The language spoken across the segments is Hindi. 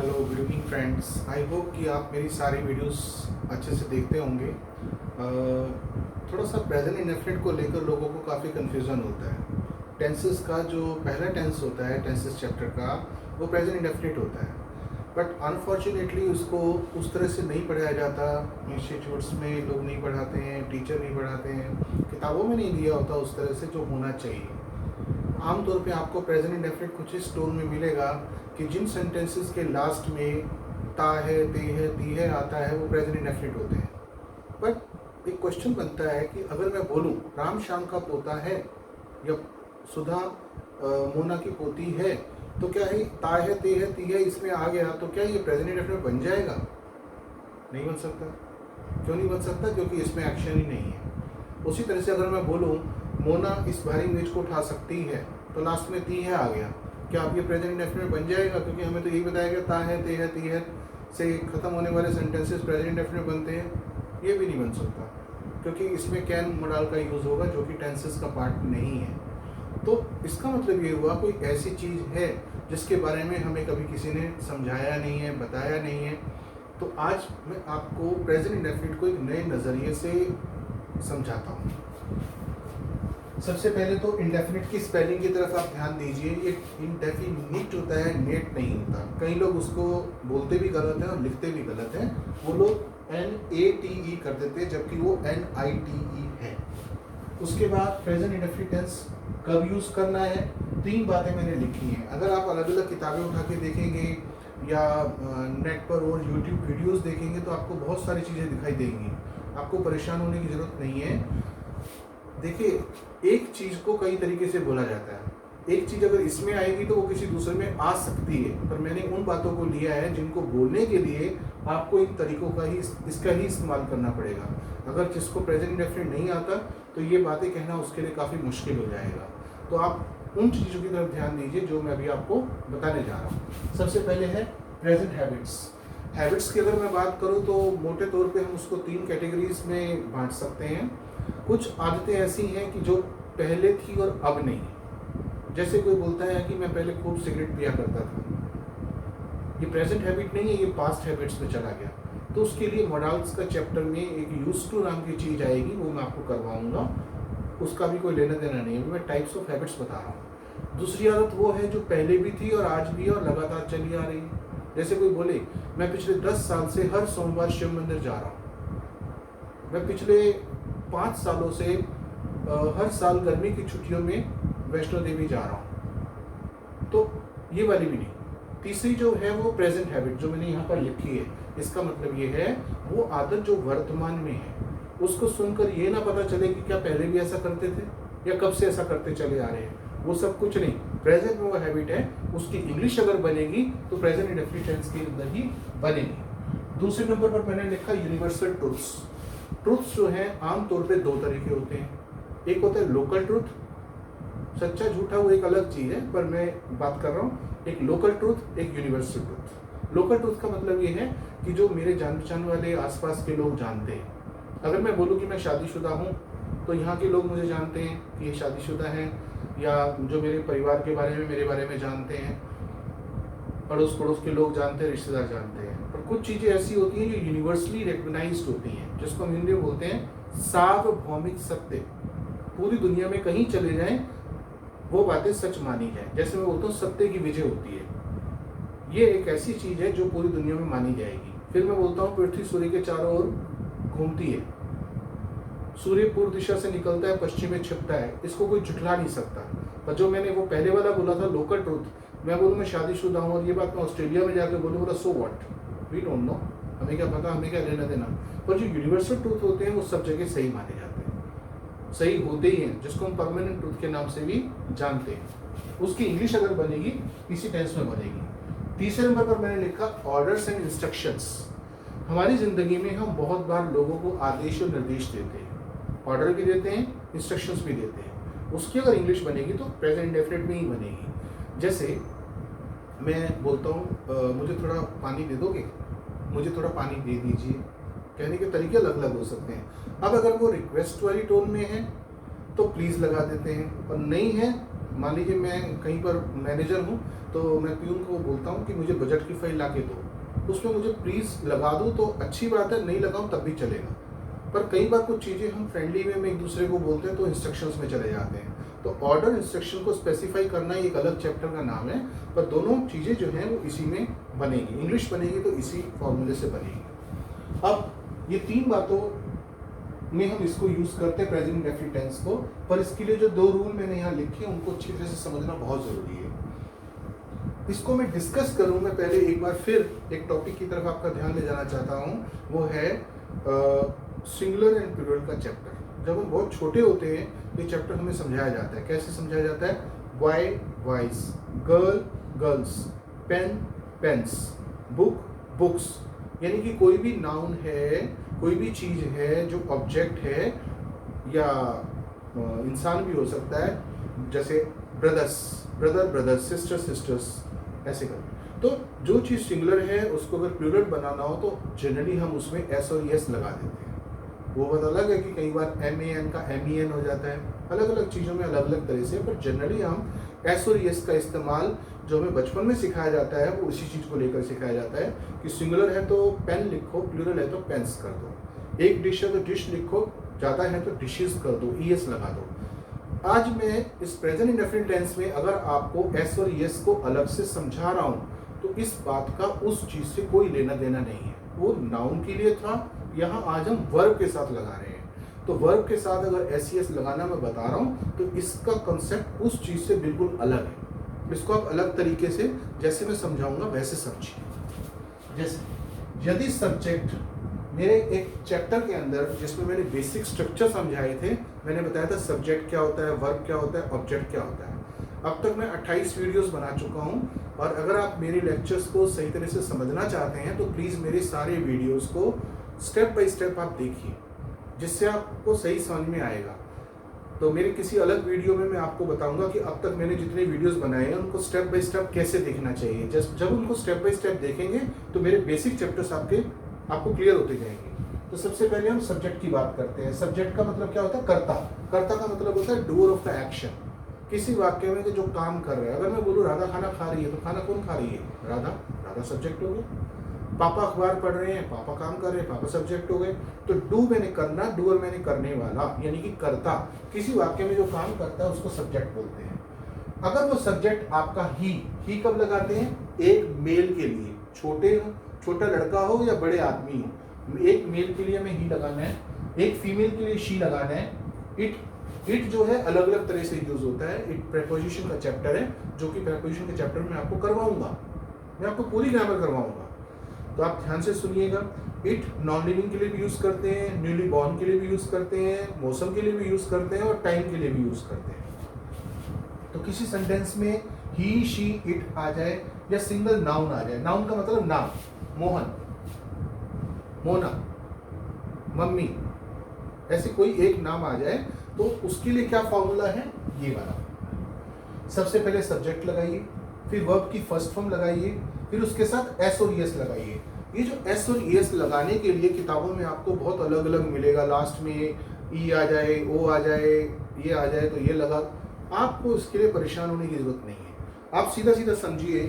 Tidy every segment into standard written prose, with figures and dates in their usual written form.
Hello good evening friends. I hope कि आप मेरी सारी वीडियोस अच्छे से देखते होंगे। थोड़ा सा प्रेजेंट इंडेफिनिट को लेकर लोगों को काफ़ी कन्फ्यूज़न होता है। टेंसेस का जो पहला टेंस होता है टेंसेस चैप्टर का, वो प्रेजेंट इंडेफिनिट होता है, बट अनफॉर्चुनेटली उसको उस तरह से नहीं पढ़ाया जाता। इंस्टीट्यूट्स में लोग नहीं पढ़ाते हैं, टीचर नहीं पढ़ाते हैं, किताबों में नहीं दिया होता उस तरह से जो होना चाहिए। आमतौर पे आपको प्रेजेंट इंडेफिनिट कुछ इस टोन में मिलेगा कि जिन सेंटेंसेस के लास्ट में ता है, ते है, ती है आता है, वो प्रेजेंट इंडेफिनिट होते हैं। बट एक क्वेश्चन बनता है कि अगर मैं बोलूँ राम श्याम का पोता है या सुधा मोना की पोती है, तो क्या ही ता है, ते है, ती है इसमें आ गया तो क्या ये प्रेजेंट इंडेफिनिट बन जाएगा? नहीं बन सकता। क्यों नहीं बन सकता? क्योंकि इसमें एक्शन ही नहीं है। उसी तरह से अगर मैं बोलूँ मोना इस भारी मेज को उठा सकती है, तो लास्ट में ती है आ गया, क्या आप ये प्रेजेंट इंडेफिनिट बन जाएगा? क्योंकि हमें तो यही बताया गया ता है, ते है, ती है से खत्म होने वाले सेंटेंसेस प्रेजेंट इंडेफिनिट बनते हैं। ये भी नहीं बन सकता, क्योंकि इसमें कैन मोडाल का यूज़ होगा जो कि टेंसेस का पार्ट नहीं है। तो इसका मतलब ये हुआ कोई ऐसी चीज़ है जिसके बारे में हमें कभी किसी ने समझाया नहीं है, बताया नहीं है। तो आज मैं आपको प्रेजेंट इंडेफिनिट को एक नए नज़रिए से समझाता हूँ। सबसे पहले तो इंडेफिनिट की स्पेलिंग की तरफ आप ध्यान दीजिए। ये इंडेफिनिट होता है, नेट नहीं होता। कई लोग उसको बोलते भी गलत हैं और लिखते भी गलत हैं। वो लोग NATE कर देते हैं जबकि वो NITE है। उसके बाद प्रेजेंट इंडेफिनिट टेंस कब यूज़ करना है, 3 बातें मैंने लिखी हैं। अगर आप अलग अलग किताबें उठा के देखेंगे या नेट पर और यूट्यूब वीडियोस देखेंगे तो आपको बहुत सारी चीज़ें दिखाई देंगी। आपको परेशान होने की ज़रूरत नहीं है। देखिए, एक चीज़ को कई तरीके से बोला जाता है। एक चीज़ अगर इसमें आएगी तो वो किसी दूसरे में आ सकती है, पर मैंने उन बातों को लिया है जिनको बोलने के लिए आपको इन तरीकों का ही इसका ही इस्तेमाल करना पड़ेगा। अगर जिसको प्रेजेंट इंडेफिनिट नहीं आता तो ये बातें कहना उसके लिए काफ़ी मुश्किल हो जाएगा। तो आप उन चीज़ों की तरफ ध्यान दीजिए जो मैं अभी आपको बताने जा रहा हूँ। सबसे पहले है प्रेजेंट हैबिट्स। हैबिट्स की अगर मैं बात करूँ तो मोटे तौर पे हम उसको 3 कैटेगरीज में बांट सकते हैं। कुछ आदतें ऐसी हैं कि जो पहले थी और अब नहीं है। जैसे कोई बोलता है कि मैं पहले खूब सिगरेट पिया करता था, ये प्रेजेंट हैबिट नहीं है, ये पास्ट हैबिट्स में चला गया। तो उसके लिए मॉडल्स का चैप्टर में एक यूज टू नाम की चीज़ आएगी, वो मैं आपको करवाऊंगा। उसका भी कोई लेना देना नहीं है, मैं टाइप्स ऑफ हैबिट्स बता रहा हूँ। दूसरी आदत वो है जो पहले भी थी और आज भी और लगातार चली आ रही है। जैसे कोई बोले मैं पिछले 10 साल से हर सोमवार शिव मंदिर जा रहा हूँ, मैं पिछले 5 सालों से हर साल गर्मी की छुट्टियों में वैष्णो देवी जा रहा हूँ, तो ये वाली भी नहीं। तीसरी जो है वो प्रेजेंट हैबिट जो मैंने यहाँ पर लिखी है, इसका मतलब ये है वो आदत जो वर्तमान में है। उसको सुनकर ये ना पता चले कि क्या पहले भी ऐसा करते थे या कब से ऐसा करते चले आ रहे हैं, वो सब कुछ नहीं। प्रेजेंट में वो हैबिट है, उसकी इंग्लिश अगर बनेगी तो प्रेजेंट इंडेफिनिट टेंस के अंदर ही बनेगी। दूसरे नंबर पर मैंने लिखा यूनिवर्सल ट्रूथ्स। ट्रूथ्स जो हैं आमतौर पे 2 तरह के होते हैं। एक होता है लोकल ट्रूथ, सच्चा झूठा वो एक अलग चीज़ है, पर मैं बात कर रहा हूँ एक लोकल ट्रूथ, एक यूनिवर्सल ट्रूथ। लोकल ट्रूथ का मतलब ये है कि जो मेरे जान पहचान वाले आसपास के लोग जानते हैं। अगर मैं बोलूँ कि मैं शादीशुदा हूँ तो यहाँ के लोग मुझे जानते हैं कि ये शादीशुदा है, या जो मेरे परिवार के बारे में मेरे बारे में जानते हैं, पड़ोस पड़ोस के लोग जानते हैं, रिश्तेदार जानते हैं। पर कुछ चीज़ें ऐसी होती हैं जो यूनिवर्सली रिकग्नाइज्ड होती हैं, जिसको हम हिंदी में बोलते हैं सार्वभौमिक सत्य। पूरी दुनिया में कहीं चले जाएं वो बातें सच मानी जाए। जैसे मैं बोलता हूँ सत्य की विजय होती है, ये एक ऐसी चीज़ है जो पूरी दुनिया में मानी जाएगी। फिर मैं बोलता हूँ पृथ्वी सूर्य के चारों ओर घूमती है, सूर्य पूर्व दिशा से निकलता है, पश्चिम में छिपता है, इसको कोई झुठला नहीं सकता। पर जो मैंने वो पहले वाला बोला था लोकल ट्रूथ, मैं बोलूँ मैं शादीशुदा हूँ और ये बात मैं ऑस्ट्रेलिया में जाकर बोलूँ, बोला so what, we don't know, हमें क्या पता, हमें क्या लेना देना। पर जो यूनिवर्सल ट्रूथ होते हैं वो सब जगह सही माने जाते हैं, सही होते ही हैं, जिसको हम परमानेंट ट्रूथ के नाम से भी जानते हैं। उसकी इंग्लिश अगर बनेगी इसी टेंस में बनेगी। तीसरे नंबर पर मैंने लिखा ऑर्डर्स एंड इंस्ट्रक्शंस। हमारी ज़िंदगी में हम बहुत बार लोगों को आदेश और निर्देश देते हैं, ऑर्डर भी देते हैं, इंस्ट्रक्शंस भी देते हैं। उसकी अगर इंग्लिश बनेगी तो प्रेजेंट इंडेफिनिट में ही बनेगी। जैसे मैं बोलता हूँ मुझे थोड़ा पानी दे दोगे, मुझे थोड़ा पानी दे दीजिए, कहने के तरीके अलग अलग हो सकते हैं। अब अगर वो रिक्वेस्ट वाली टोन में है तो प्लीज़ लगा देते हैं, और नहीं है मान लीजिए मैं कहीं पर मैनेजर हूँ, तो मैं प्यून को बोलता हूँ कि मुझे बजट की फाइल ला के दो, उसमें मुझे प्लीज़ लगा दो, तो अच्छी बात है, नहीं लगाऊँ तब भी चलेगा। पर कई बार कुछ चीज़ें हम फ्रेंडली वे में एक दूसरे को बोलते हैं तो इंस्ट्रक्शंस में चले जाते हैं। तो ऑर्डर इंस्ट्रक्शन को स्पेसिफाई करना एक अलग चैप्टर का नाम है, पर दोनों चीज़ें जो हैं वो इसी में बनेगी। इंग्लिश बनेगी तो इसी फॉर्मूले से बनेगी। अब ये 3 बातों में हम इसको यूज़ करते हैं प्रेजेंट इंडेफिनिट टेंस को, पर इसके लिए जो 2 रूल मैंने यहाँ लिखे हैं उनको अच्छी तरह से समझना बहुत ज़रूरी है। इसको मैं डिस्कस करूँगा, पहले एक बार फिर एक टॉपिक की तरफ आपका ध्यान ले जाना चाहता हूँ, वो है सिंगुलर एंड प्लूरल का चैप्टर। जब हम बहुत छोटे होते हैं ये चैप्टर हमें समझाया जाता है। कैसे समझाया जाता है? Boy boys, girl girls, pen pens, book books. यानी कि कोई भी नाउन है, कोई भी चीज़ है जो ऑब्जेक्ट है या इंसान भी हो सकता है, जैसे brothers brother brothers, sister sisters, ऐसे कर। तो जो चीज़ सिंगुलर है उसको अगर प्लूरल बनाना हो तो जनरली हम उसमें एस और एस लगा देते हैं। वो बात अलग है कि कई बार MAN का MEN हो जाता है, अलग अलग चीज़ों में अलग अलग तरह से, पर जनरली हम एस और एस का इस्तेमाल जो हमें बचपन में सिखाया जाता है वो इसी चीज़ को लेकर सिखाया जाता है कि सिंगुलर है तो पेन लिखो, प्लूरल है तो पेन्स कर दो। एक डिश है तो डिश लिखो, ज़्यादा है तो डिशेस कर दो, ES लगा दो। आज मैं इस प्रेजेंट इंडेफिनिट टेंस में अगर आपको एस और एस को अलग से समझा रहा हूँ तो इस बात का उस चीज़ से कोई लेना देना नहीं है। वो नाउन के लिए था, यहाँ आज हम वर्ब के साथ लगा रहे हैं। तो वर्ब के साथ अगर SES लगाना मैं बता रहा हूँ तो इसका कंसेप्ट उस चीज़ से बिल्कुल अलग है। इसको आप अलग तरीके से जैसे मैं समझाऊंगा वैसे समझिए। जैसे यदि सब्जेक्ट, मेरे एक चैप्टर के अंदर जिसमें मैंने बेसिक स्ट्रक्चर समझाए थे, मैंने बताया था सब्जेक्ट क्या होता है, वर्ब क्या होता है, ऑब्जेक्ट क्या होता है। अब तक मैं 28 वीडियोस बना चुका हूं, और अगर आप मेरे लेक्चर्स को सही तरह से समझना चाहते हैं तो प्लीज़ मेरे सारे वीडियोस को स्टेप बाय स्टेप आप देखिए, जिससे आपको सही समझ में आएगा। तो मेरे किसी अलग वीडियो में मैं आपको बताऊंगा कि अब तक मैंने जितने वीडियोस बनाए हैं उनको स्टेप बाय स्टेप कैसे देखना चाहिए। जब उनको स्टेप बाय स्टेप देखेंगे तो मेरे बेसिक चैप्टर्स आपको क्लियर होते जाएंगे। तो सबसे पहले हम सब्जेक्ट की बात करते हैं। सब्जेक्ट का मतलब क्या होता है? कर्ता। कर्ता का मतलब होता है डूअर ऑफ द एक्शन। किसी वाक्य में जो काम कर रहा है, अगर मैं बोलूँ राधा खाना खा रही है तो खाना कौन खा रही है? राधा। राधा सब्जेक्ट हो गया। पापा अखबार पढ़ रहे हैं, पापा काम कर रहे हैं, पापा सब्जेक्ट हो गए। तो डू मैंने करना, डूअर मैंने करने वाला, यानी कि कर्ता। किसी वाक्य में जो काम करता है उसको सब्जेक्ट बोलते हैं। अगर वो सब्जेक्ट आपका ही कब लगाते हैं? एक मेल के लिए, छोटा लड़का हो या बड़े आदमी हो, एक मेल के लिए हमें ही लगाना है, एक फीमेल के लिए शी लगाना है। इट जो है अलग अलग तरह से यूज होता है। इट प्रेपोजिशन का चैप्टर है, जो कि प्रेपोजिशन के चैप्टर में आपको करवाऊंगा, मैं आपको पूरी ग्रामर करवाऊंगा, तो आप ध्यान से सुनिएगा। इट नॉन लिविंग के लिए भी यूज करते हैं, न्यूली बॉर्न के लिए भी यूज करते हैं, मौसम के लिए भी यूज करते हैं, और टाइम के लिए भी यूज करते हैं। तो किसी सेंटेंस में ही शी इट आ जाए या सिंगल नाउन आ जाए, नाउन का मतलब नाम, मोहन, मोना, मम्मी, ऐसे कोई एक नाम आ जाए तो उसके लिए क्या फॉर्मूला है? ये वाला। सबसे पहले सब्जेक्ट लगाइए, फिर वर्ब की फर्स्ट फॉर्म लगाइए, फिर उसके साथ एस और एस लगाइए। ये जो एस और एस लगाने के लिए किताबों में आपको बहुत अलग अलग मिलेगा। लास्ट में ई आ जाए, ओ आ जाए, ये आ जाए तो ये लगा। आपको इसके लिए परेशान होने की जरूरत नहीं है। आप सीधा सीधा समझिए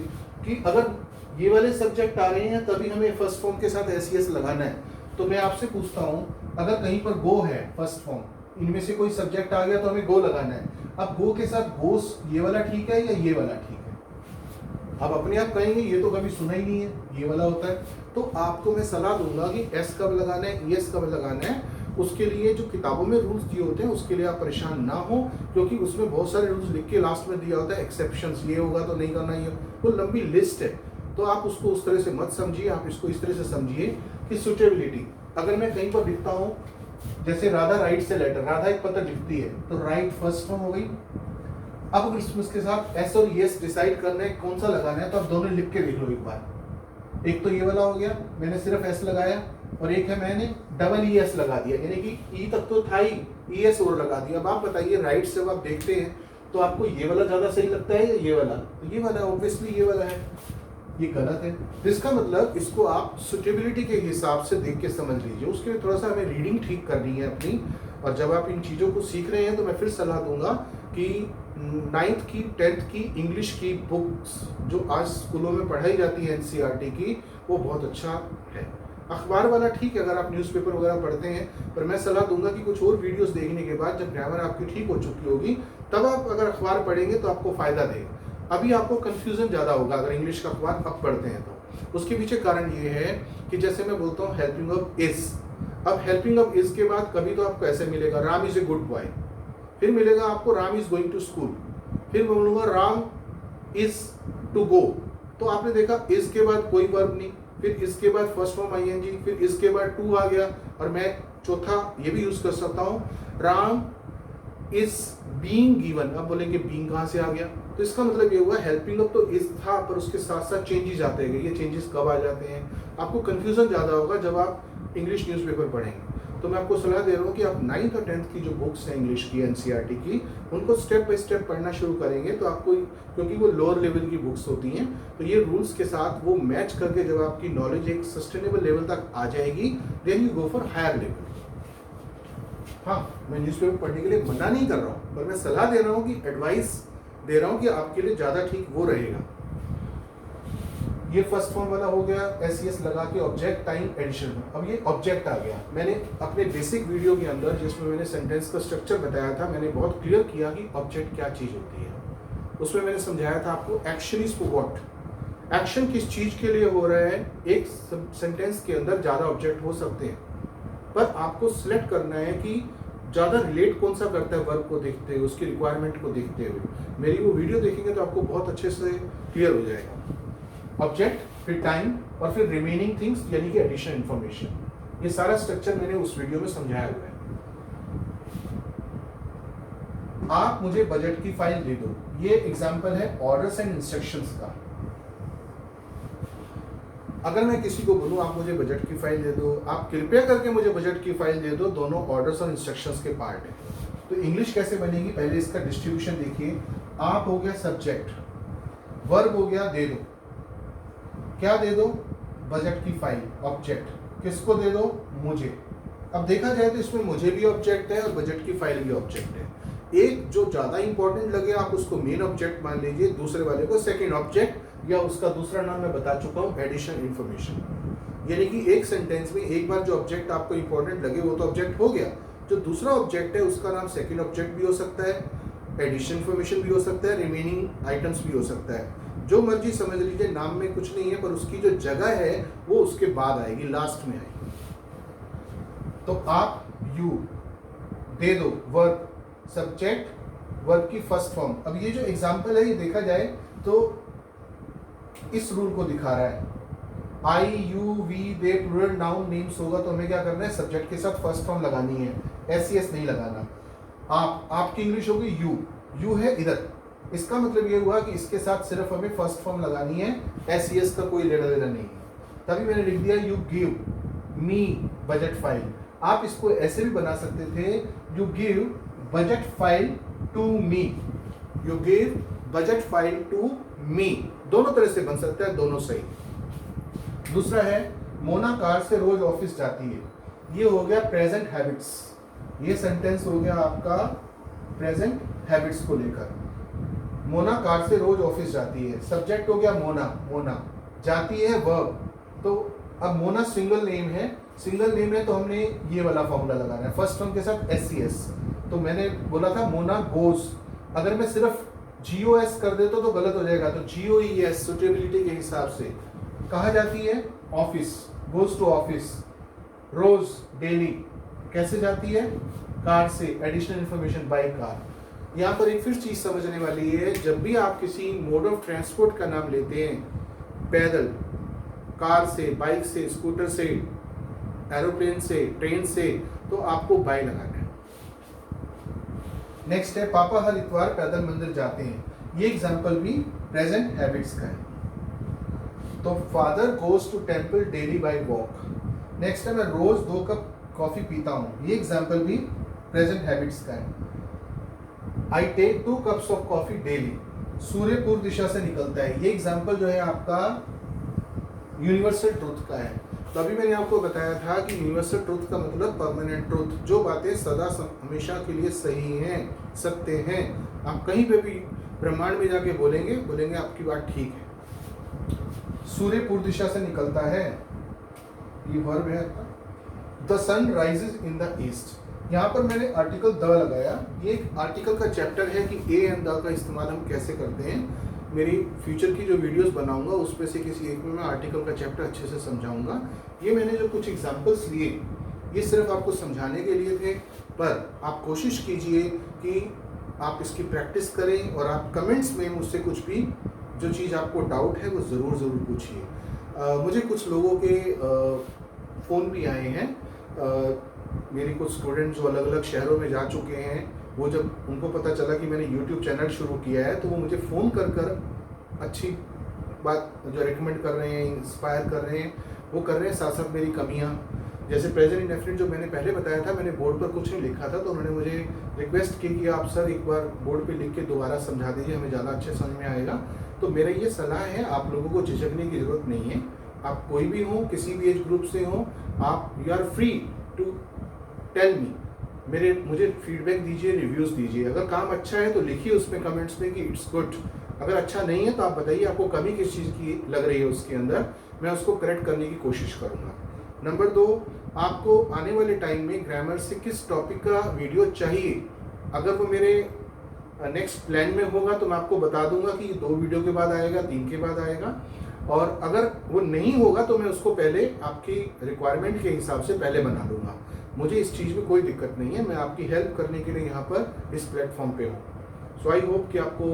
कि अगर ये वाले सब्जेक्ट आ रहे हैं तभी हमें फर्स्ट फॉर्म के साथ एस एस लगाना है। तो मैं आपसे पूछता हूँ, अगर कहीं पर गो है फर्स्ट फॉर्म, इनमें से कोई सब्जेक्ट आ गया तो हमें गो लगाना है। अब गो के साथ गोस, ये वाला ठीक है या ये वाला ठीक है? अब अपने आप कहेंगे ये तो कभी सुना ही नहीं है, ये वाला होता है। तो आपको मैं सलाह दूंगा कि एस कब लगाना है, एस कब लगाना है। उसके लिए जो किताबों में रूल्स दिए होते हैं उसके लिए आप परेशान ना हो, क्योंकि उसमें बहुत सारे रूल्स लिख के लास्ट में दिया होता है, एक्सेप्शंस, ये होगा तो नहीं करना, ये वो लंबी लिस्ट है। तो आप उसको उस तरह से मत समझिए, आप इसको इस तरह से समझिए कि सुटेबिलिटी। अगर मैं कहीं पर लिखता हूँ, जैसे राधा राइट से लेटर, राधा एक पत्र लिखती है तो राइट फर्स्ट फॉर्म हो गई। अब इसके साथ एस और एस डिसाइड करना है कौन सा लगाना है, तो आप दोनों लिख के देख लो एक बार। एक तो ये वाला हो गया, मैंने सिर्फ एस लगाया, और एक है मैंने डबल ई एस लगा दिया, यानी कि ई तक तो था ही, ई एस और लगा दिया। अब आप बताइए, राइट से आप देखते हैं तो आपको ये वाला ज़्यादा सही लगता है या ये वाला? तो ये वाला, ऑब्वियसली ये वाला है। ये गलत है। तो इसका मतलब इसको आप सुटेबिलिटी के हिसाब से देख के समझ लीजिए। उसके लिए थोड़ा सा हमें रीडिंग ठीक करनी है अपनी। और जब आप इन चीज़ों को सीख रहे हैं तो मैं फिर सलाह दूंगा कि नाइन्थ की 10th की इंग्लिश की बुक्स जो आज स्कूलों में पढ़ाई जाती है एनसीईआरटी की, वो बहुत अच्छा है। अखबार वाला ठीक है अगर आप न्यूज़पेपर वगैरह पढ़ते हैं, पर मैं सलाह दूंगा कि कुछ और वीडियोस देखने के बाद जब ग्रामर आपकी ठीक हो चुकी होगी तब आप अगर अखबार पढ़ेंगे तो आपको फ़ायदा देगा। अभी आपको कन्फ्यूज़न ज़्यादा होगा अगर इंग्लिश का अखबार अब पढ़ते हैं तो। उसके पीछे कारण ये है कि जैसे मैं बोलता हूँ हेल्पिंग ऑफ इज़, अब हेल्पिंग ऑफ इज़ के बाद कभी तो आपको ऐसे मिलेगा Ram is a good boy, फिर मिलेगा आपको Ram is going to school, फिर बोलूँगा राम इज़ टू गो। तो आपने देखा इज़ के बाद कोई वर्ब नहीं, फिर इसके बाद फर्स्ट फॉर्म आईएनजी, फिर इसके बाद टू आ गया, और मैं चौथा ये भी यूज़ कर सकता हूँ राम इज बीइंग गिवन। अब बोलेंगे बीइंग कहाँ से आ गया, तो इसका मतलब ये हुआ हेल्पिंग अप तो इज था पर उसके साथ साथ चेंजेस आते गए। ये चेंजेस कब आ जाते हैं, आपको कंफ्यूजन ज़्यादा होगा जब आप इंग्लिश न्यूज़पेपर पढ़ेंगे। तो मैं आपको सलाह दे रहा हूँ कि आप 9th और 10th की जो बुक्स हैं इंग्लिश की एनसीईआरटी की, उनको स्टेप बाय स्टेप पढ़ना शुरू करेंगे तो आपको, क्योंकि वो लोअर लेवल की बुक्स होती हैं, तो ये रूल्स के साथ वो मैच करके जब आपकी नॉलेज एक सस्टेनेबल लेवल तक आ जाएगी then you go for higher level. हाँ, मैं न्यूज़पेपर पढ़ने के लिए मना नहीं कर रहा हूँ, पर मैं सलाह दे रहा हूँ कि एडवाइस दे रहा हूँ कि आपके लिए ज़्यादा ठीक वो रहेगा। ये फर्स्ट फॉर्म वाला हो गया, एस लगा के ऑब्जेक्ट टाइम एडिशन। अब ये ऑब्जेक्ट आ गया। मैंने अपने बेसिक वीडियो के अंदर जिसमें मैंने सेंटेंस का स्ट्रक्चर बताया था, मैंने बहुत क्लियर किया कि ऑब्जेक्ट क्या चीज़ होती है। उसमें मैंने समझाया था आपको action is for what, action किस चीज़ के लिए हो रहा है। एक सेंटेंस के अंदर ज़्यादा ऑब्जेक्ट हो सकते हैं, पर आपको सिलेक्ट करना है कि ज़्यादा रिलेट कौन सा करता है वर्ब को देखते हुए, उसकी रिक्वायरमेंट को देखते हुए। मेरी वो वीडियो देखेंगे तो आपको बहुत अच्छे से क्लियर हो जाएगा। ऑब्जेक्ट, फिर टाइम, और फिर रिमेनिंग थिंग्स यानी कि एडिशनल इंफॉर्मेशन। ये सारा स्ट्रक्चर मैंने उस वीडियो में समझाया हुआ है। आप मुझे बजट की फाइल दे दो, ये एग्जांपल है ऑर्डर्स एंड इंस्ट्रक्शंस का। अगर मैं किसी को बोलूं आप मुझे बजट की फाइल दे दो, आप कृपया करके मुझे बजट की फाइल दे दो, दोनों ऑर्डर्स और इंस्ट्रक्शंस के पार्ट है। तो इंग्लिश कैसे बनेगी, पहले इसका डिस्ट्रीब्यूशन देखिए। आप हो गया सब्जेक्ट, वर्ब हो गया दे दो, क्या दे दो, बजट की फाइल, ऑब्जेक्ट किसको दे दो, मुझे। अब देखा जाए तो इसमें मुझे भी ऑब्जेक्ट है और बजट की फाइल भी ऑब्जेक्ट है। एक जो ज़्यादा इंपॉर्टेंट लगे आप उसको मेन ऑब्जेक्ट मान लीजिए, दूसरे वाले को सेकेंड ऑब्जेक्ट, या उसका दूसरा नाम मैं बता चुका हूँ एडिशनल इंफॉर्मेशन। यानी कि एक सेंटेंस में एक बार जो ऑब्जेक्ट आपको इंपॉर्टेंट लगे वो तो ऑब्जेक्ट हो गया, जो दूसरा ऑब्जेक्ट है उसका नाम सेकेंड ऑब्जेक्ट भी हो सकता है, एडिशनल इंफॉर्मेशन भी हो सकता है, रिमेनिंग आइटम्स भी हो सकता है। जो मर्जी समझ लीजिए, नाम में कुछ नहीं है, पर उसकी जो जगह है वो उसके बाद आएगी, लास्ट में आएगी। तो आप यू दे दो, वर्ब सब्जेक्ट, वर्ब की फर्स्ट फॉर्म। अब ये जो एग्जांपल है ये देखा जाए तो इस रूल को दिखा रहा है। I you we they plural noun names होगा तो हमें क्या करना है, सब्जेक्ट के साथ फर्स्ट फॉर्म लगानी है, एस नहीं लगाना। आपकी इंग्लिश होगी यू, यू है इधर, इसका मतलब ये हुआ कि इसके साथ सिर्फ हमें फर्स्ट फॉर्म लगानी है, एस का कोई लेना देना नहीं है। तभी मैंने लिख दिया you give me budget file. आप इसको ऐसे भी बना सकते थे, you give budget file to me, you give budget file to me, दोनों तरह से बन सकता है, दोनों सही। दूसरा है मोना कार से रोज ऑफिस जाती है, ये हो गया प्रेजेंट हैबिट्स। ये सेंटेंस हो गया आपका प्रेजेंट हैबिट्स को लेकर। मोना कार से रोज ऑफिस जाती है, सब्जेक्ट हो गया मोना, मोना जाती है वर्ब। तो अब मोना सिंगल नेम है, सिंगल नेम है तो हमने ये वाला फॉर्मूला लगाना है, फर्स्ट फॉर्म के साथ एस। तो मैंने बोला था मोना गोज, अगर मैं सिर्फ GOS कर देता तो गलत हो जाएगा, तो GOES सुटेबिलिटी के हिसाब से कहा जाती है ऑफिस, गोज टू ऑफिस, रोज डेली, कैसे जाती है, कार से, एडिशनल इंफॉर्मेशन बाय कार। यहाँ पर एक फिर चीज़ समझने वाली है, जब भी आप किसी मोड ऑफ ट्रांसपोर्ट का नाम लेते हैं, पैदल, कार से, बाइक से, स्कूटर से, एरोप्लेन से, ट्रेन से, तो आपको बाय लगाना है। नेक्स्ट है पापा हर इतवार पैदल मंदिर जाते हैं, ये एग्जांपल भी प्रेजेंट हैबिट्स का है। तो father goes to temple daily by walk. Next है मैं रोज 2 कप कॉफी पीता हूँ, ये एग्जांपल भी प्रेजेंट हैबिट्स का है। I take 2 cups of coffee daily, सूर्य पूर्व दिशा से निकलता है, ये एग्जांपल जो है आपका यूनिवर्सल ट्रुथ का है। तो अभी मैंने आपको बताया था कि यूनिवर्सल ट्रूथ का मतलब परमानेंट ट्रूथ, जो बातें सदा हमेशा के लिए सही हैं, सत्य हैं। आप कहीं पे भी ब्रह्मांड में जाके बोलेंगे आपकी बात ठीक है। सूर्य पूर्व दिशा से निकलता है, ये वर्ब है। The sun rises in the east, यहाँ पर मैंने आर्टिकल द लगाया। ये एक आर्टिकल का चैप्टर है कि ए एंड द का इस्तेमाल हम कैसे करते हैं। मेरी फ्यूचर की जो वीडियोस बनाऊंगा उसमें से किसी एक में मैं आर्टिकल का चैप्टर अच्छे से समझाऊंगा। ये मैंने जो कुछ एग्जांपल्स लिए ये सिर्फ आपको समझाने के लिए थे, पर आप कोशिश कीजिए कि आप इसकी प्रैक्टिस करें और आप कमेंट्स में मुझसे कुछ भी जो चीज़ आपको डाउट है वो ज़रूर पूछिए। मुझे कुछ लोगों के फ़ोन भी आए हैं, मेरे कुछ स्टूडेंट्स जो अलग अलग शहरों में जा चुके हैं, वो जब उनको पता चला कि मैंने YouTube चैनल शुरू किया है तो वो मुझे फ़ोन कर अच्छी बात जो रिकमेंड कर रहे हैं, इंस्पायर कर रहे हैं, वो कर रहे हैं। साथ साथ मेरी कमियाँ, जैसे प्रेजेंट इंडेफिनिट जो मैंने पहले बताया था, मैंने बोर्ड पर कुछ नहीं लिखा था, तो उन्होंने मुझे रिक्वेस्ट की कि आप सर एक बार बोर्ड पे लिख के दोबारा समझा दीजिए, हमें ज़्यादा अच्छे समझ में आएगा। तो मेरा ये सलाह है, आप लोगों को झिझकने की ज़रूरत नहीं है। आप कोई भी हो, किसी भी एज ग्रुप से हो, आप you are free to tell me, मुझे फीडबैक दीजिए, रिव्यूज़ दीजिए। अगर काम अच्छा है तो लिखिए उसमें कमेंट्स में कि इट्स गुड। अगर अच्छा नहीं है तो आप बताइए आपको कमी किस चीज़ की लग रही है उसके अंदर, मैं उसको करेक्ट करने की कोशिश करूँगा। नंबर 2, आपको आने वाले टाइम में ग्रामर से किस टॉपिक का वीडियो चाहिए। अगर वो मेरे नेक्स्ट प्लान में होगा तो मैं आपको बता दूंगा कि 2 वीडियो के बाद आएगा, 3 के बाद आएगा, और अगर वो नहीं होगा तो मैं उसको पहले आपकी रिक्वायरमेंट के हिसाब से पहले बना लूँगा। मुझे इस चीज़ में कोई दिक्कत नहीं है, मैं आपकी हेल्प करने के लिए यहाँ पर इस प्लेटफॉर्म पे हूँ। सो आई होप कि आपको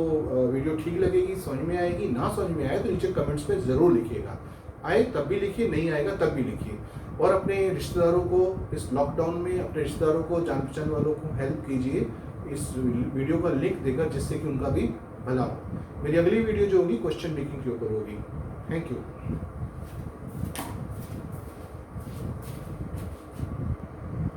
वीडियो ठीक लगेगी, समझ में आएगी। ना समझ में आए तो नीचे कमेंट्स में ज़रूर लिखिएगा, आए तब भी लिखिए, नहीं आएगा तब भी लिखिए। और अपने रिश्तेदारों को इस लॉकडाउन में, अपने रिश्तेदारों को, जान पहचान वालों को हेल्प कीजिए इस वीडियो का लिंक देकर, जिससे कि उनका भी भला हो। मेरी अगली वीडियो जो होगी क्वेश्चन मेकिंग के ऊपर होगी। Thank you.